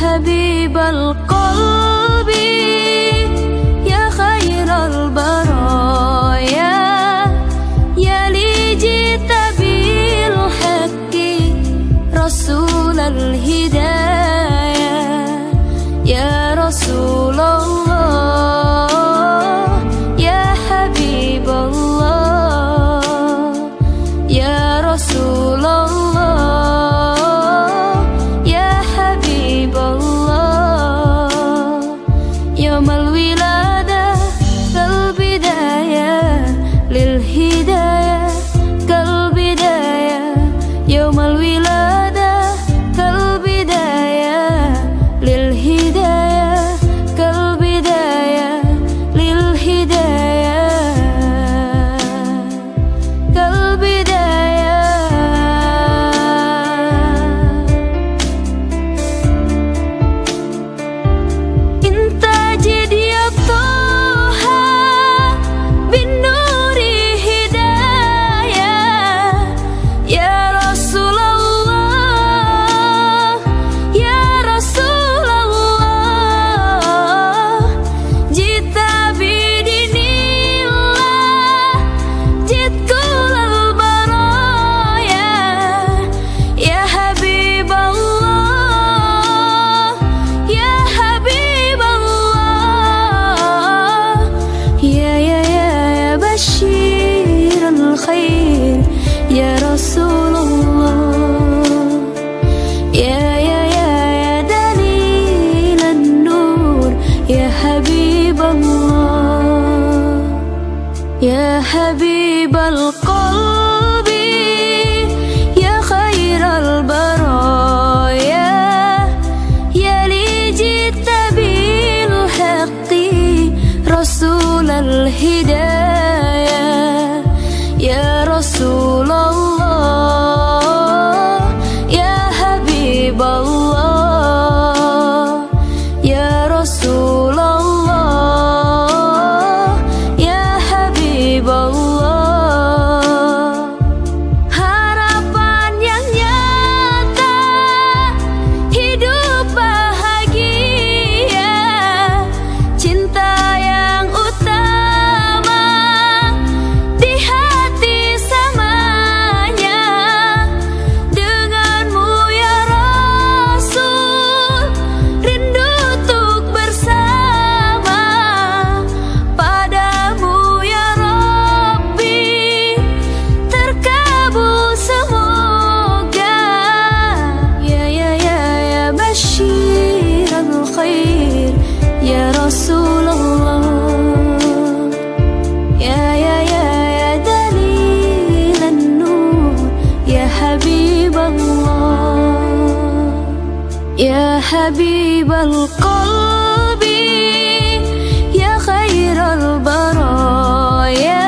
حبيب القلب يا خير البرايا يا لي جئت بالحق رسول الهدايا يا رسول الله يا حبيب الله يا رسول الله يا حبيب الله يوم الولادة كالبداية للهداية كالبداية يوم الولادة كالبداية للهداية كالبداية للهداية كالبداية انت جد يا طه بالنور هداية يا رسول الله يا رسول الله جئت بدين الله جئت كل البرايا يا حبيب الله يا حبيب الله يا بشير الخير يا رسول الله يا دليل النور يا حبيب الله يا حبيب القلب يا خير البرايا يا لي جئت بالحق رسول الهدايا يا رسول الله يا حبيب الله يا رسول الله يا حبيب الله harapan yang nyata hidup bahagia cinta yang utama di hati samanya denganmu ya Rasul rindu untuk bersama padamu ya Rabbi terkabul semoga ya bashir al-khair ya Rasulullah ya dalil an-nur ya habib Allah ya habib al-qalbi ya khair al-baraya